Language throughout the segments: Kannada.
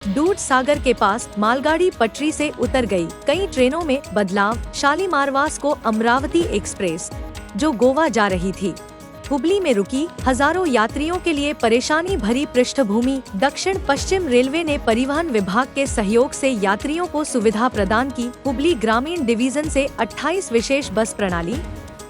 दूध सागर के पास मालगाड़ी पटरी से उतर गई। कई ट्रेनों में बदलाव। शालीमार वास्को अमरावती एक्सप्रेस जो गोवा जा रही थी, हुबली में रुकी। हजारों यात्रियों के लिए परेशानी भरी पृष्ठभूमि। दक्षिण पश्चिम रेलवे ने परिवहन विभाग के सहयोग से यात्रियों को सुविधा प्रदान की। हुबली ग्रामीण डिवीजन से 28 विशेष बस प्रणाली।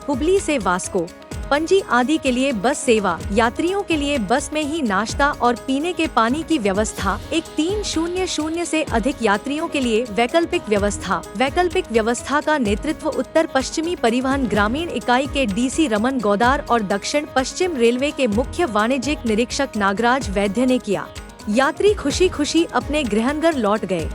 हुबली से वास्को, पणजी आदि के लिए बस सेवा। यात्रियों के लिए बस में ही नाश्ता और पीने के पानी की व्यवस्था। एक 300 से अधिक यात्रियों के लिए वैकल्पिक व्यवस्था। वैकल्पिक व्यवस्था का नेतृत्व उत्तर पश्चिमी परिवहन ग्रामीण इकाई के डीसी रमन गौदार और दक्षिण पश्चिम रेलवे के मुख्य वाणिज्यिक निरीक्षक नागराज वैद्य ने किया। यात्री खुशी खुशी अपने गृहनगर लौट गए।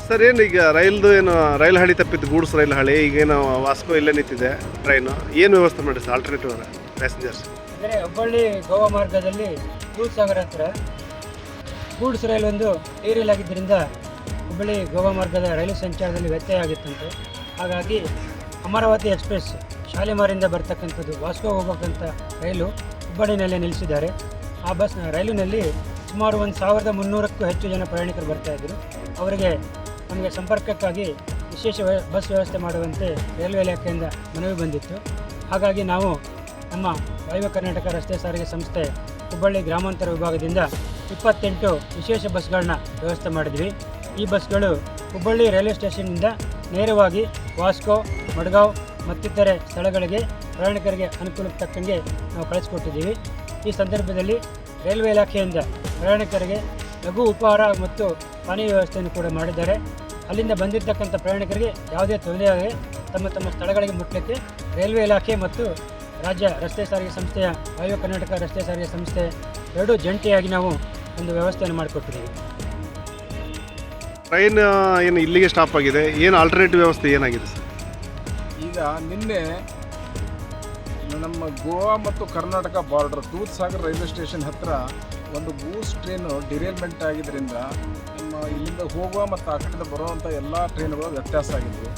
ಸರ್, ಏನು ಈಗ ರೈಲು ಹಳಿ ತಪ್ಪಿತ್ತು, ಗೂಡ್ಸ್ ರೈಲು ಹಳಿ. ಈಗೇನು ವಾಸ್ಕೋ ಇಲ್ಲೇ ನಿಂತಿದೆ ಟ್ರೈನು. ಏನು ವ್ಯವಸ್ಥೆ ಮಾಡಿ ಸರ್ ಆಲ್ಟರ್ನೇಟಿವ್ ಪ್ಯಾಸೆಂಜರ್ಸ್? ಅಂದರೆ ಹುಬ್ಬಳ್ಳಿ ಗೋವಾ ಮಾರ್ಗದಲ್ಲಿ ದೂದ್ ಸಾಗರ್ ಹತ್ರ ಗೂಡ್ಸ್ ರೈಲು ಒಂದು ಏರಿಯಲ್ ಆಗಿದ್ದರಿಂದ ಹುಬ್ಬಳ್ಳಿ ಗೋವಾ ಮಾರ್ಗದ ರೈಲು ಸಂಚಾರದಲ್ಲಿ ವ್ಯತ್ಯಯ ಆಗಿತ್ತಂತೆ. ಹಾಗಾಗಿ ಅಮರಾವತಿ ಎಕ್ಸ್ಪ್ರೆಸ್ ಶಾಲಿಮಾರಿಂದ ಬರ್ತಕ್ಕಂಥದ್ದು ವಾಸ್ಕೋ ಹೋಗಬೇಕಂತ ರೈಲು ಹುಬ್ಬಳ್ಳಿನಲ್ಲೇ ನಿಲ್ಲಿಸಿದ್ದಾರೆ. ಆ ರೈಲಿನಲ್ಲಿ ಸುಮಾರು 1300ಕ್ಕೂ ಹೆಚ್ಚು ಜನ ಪ್ರಯಾಣಿಕರು ಬರ್ತಾಯಿದ್ರು. ಅವರಿಗೆ ನಮಗೆ ಸಂಪರ್ಕಕ್ಕಾಗಿ ವಿಶೇಷ ಬಸ್ ವ್ಯವಸ್ಥೆ ಮಾಡುವಂತೆ ರೈಲ್ವೆ ಇಲಾಖೆಯಿಂದ ಮನವಿ ಬಂದಿತ್ತು. ಹಾಗಾಗಿ ನಾವು ನಮ್ಮ ವಾಯುವ್ಯ ಕರ್ನಾಟಕ ರಸ್ತೆ ಸಾರಿಗೆ ಸಂಸ್ಥೆ ಹುಬ್ಬಳ್ಳಿ ಗ್ರಾಮಾಂತರ ವಿಭಾಗದಿಂದ 28 ವಿಶೇಷ ಬಸ್ಗಳನ್ನ ವ್ಯವಸ್ಥೆ ಮಾಡಿದ್ವಿ. ಈ ಬಸ್ಗಳು ಹುಬ್ಬಳ್ಳಿ ರೈಲ್ವೆ ಸ್ಟೇಷನ್ನಿಂದ ನೇರವಾಗಿ ವಾಸ್ಕೋ, ಮಡ್ಗಾಂವ್ ಮತ್ತಿತರೆ ಸ್ಥಳಗಳಿಗೆ ಪ್ರಯಾಣಿಕರಿಗೆ ಅನುಕೂಲಕ್ಕೆ ತಕ್ಕಂಗೆ ನಾವು ಕಳಿಸ್ಕೊಟ್ಟಿದ್ದೀವಿ. ಈ ಸಂದರ್ಭದಲ್ಲಿ ರೈಲ್ವೆ ಇಲಾಖೆಯಿಂದ ಪ್ರಯಾಣಿಕರಿಗೆ ಲಘು ಉಪಹಾರ ಮತ್ತು ಪಾನೀಯ ವ್ಯವಸ್ಥೆಯನ್ನು ಕೂಡ ಮಾಡಿದ್ದಾರೆ. ಅಲ್ಲಿಂದ ಬಂದಿರತಕ್ಕಂಥ ಪ್ರಯಾಣಿಕರಿಗೆ ಯಾವುದೇ ತೊಂದರೆಯಾಗದೆ ತಮ್ಮ ಸ್ಥಳಗಳಿಗೆ ಮುಟ್ಟಲಿಕ್ಕೆ ರೈಲ್ವೆ ಇಲಾಖೆ ಮತ್ತು ರಾಜ್ಯ ರಸ್ತೆ ಸಾರಿಗೆ ಸಂಸ್ಥೆಯ ವಾಯುವ್ಯ ಕರ್ನಾಟಕ ರಸ್ತೆ ಸಾರಿಗೆ ಸಂಸ್ಥೆ ಎರಡೂ ಜಂಟಿಯಾಗಿ ನಾವು ಒಂದು ವ್ಯವಸ್ಥೆಯನ್ನು ಮಾಡಿಕೊಟ್ಟಿದ್ದೀವಿ. ಟ್ರೈನ್ ಏನು ಇಲ್ಲಿಗೆ ಸ್ಟಾಪ್ ಆಗಿದೆ, ಏನು ಆಲ್ಟರ್ನೇಟಿವ್ ವ್ಯವಸ್ಥೆ ಏನಾಗಿದೆ ಸರ್? ಈಗ ನಿನ್ನೆ ನಮ್ಮ ಗೋವಾ ಮತ್ತು Karnataka border Dudhsagar railway station ಹತ್ತಿರ ಒಂದು ಗೂಡ್ಸ್ ಟ್ರೈನು ಡಿರೇಲ್ಮೆಂಟ್ ಆಗಿದ್ದರಿಂದ ನಮ್ಮ ಇಲ್ಲಿಂದ ಹೋಗುವ ಮತ್ತು ಆ ಕಡೆಯಿಂದ ಬರುವಂಥ ಎಲ್ಲ ಟ್ರೈನ್ಗಳು ವ್ಯತ್ಯಾಸ ಆಗಿದ್ವು.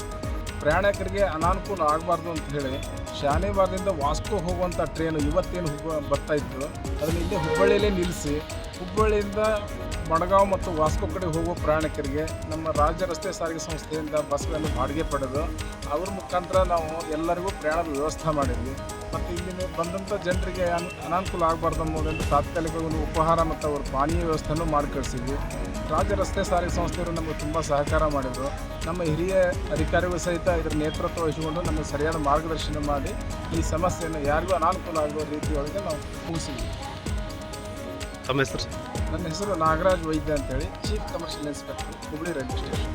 ಪ್ರಯಾಣಿಕರಿಗೆ ಅನಾನುಕೂಲ ಆಗಬಾರ್ದು ಅಂತ ಹೇಳಿ ಶಾಲಿಮಾರ್ದಿಂದ ವಾಸ್ಕೋ ಹೋಗುವಂಥ ಟ್ರೈನು ಇವತ್ತೇನು ಬರ್ತಾಯಿತ್ತು ಅದನ್ನು ಇಲ್ಲಿ ಹುಬ್ಬಳ್ಳಿಯಲ್ಲೇ ನಿಲ್ಲಿಸಿ ಹುಬ್ಬಳ್ಳಿಯಿಂದ ಮಡ್ಗಾಂವ್ ಮತ್ತು ವಾಸ್ಕೋ ಕಡೆ ಹೋಗುವ ಪ್ರಯಾಣಿಕರಿಗೆ ನಮ್ಮ ರಾಜ್ಯ ರಸ್ತೆ ಸಾರಿಗೆ ಸಂಸ್ಥೆಯಿಂದ ಬಸ್ಗಳನ್ನು ಬಾಡಿಗೆ ಪಡೆದು ಅವ್ರ ಮುಖಾಂತರ ನಾವು ಎಲ್ಲರಿಗೂ ಪ್ರಯಾಣದ ವ್ಯವಸ್ಥೆ ಮಾಡಿದ್ವಿ. ಮತ್ತು ಇಲ್ಲಿ ಬಂದಂಥ ಜನರಿಗೆ ಅನಾನುಕೂಲ ಆಗಬಾರ್ದು ಅನ್ನೋದ್ರಿಂದ ತಾತ್ಕಾಲಿಕ ಒಂದು ಉಪಹಾರ ಮತ್ತು ಅವ್ರ ಪಾನೀಯ ವ್ಯವಸ್ಥೆಯನ್ನು ಮಾಡಿ ಕಳಿಸಿದ್ವಿ. ರಾಜ್ಯ ರಸ್ತೆ ಸಾರಿಗೆ ಸಂಸ್ಥೆಯವರು ನಮಗೆ ತುಂಬ ಸಹಕಾರ ಮಾಡಿದರು. ನಮ್ಮ ಹಿರಿಯ ಅಧಿಕಾರಿಗಳು ಸಹಿತ ಇದರ ನೇತೃತ್ವ ವಹಿಸಿಕೊಂಡು ನಮಗೆ ಸರಿಯಾದ ಮಾರ್ಗದರ್ಶನ ಮಾಡಿ ಈ ಸಮಸ್ಯೆಯನ್ನು ಯಾರಿಗೂ ಅನಾನುಕೂಲ ಆಗುವ ರೀತಿಯೊಳಗೆ ನಾವು ಮುಗಿಸಿದ್ವಿ. ತಮ್ಮ ಹೆಸರು? ನನ್ನ ಹೆಸರು ನಾಗರಾಜ್ ವೈದ್ಯ ಅಂತೇಳಿ, chief commercial inspector Hubballi railway station.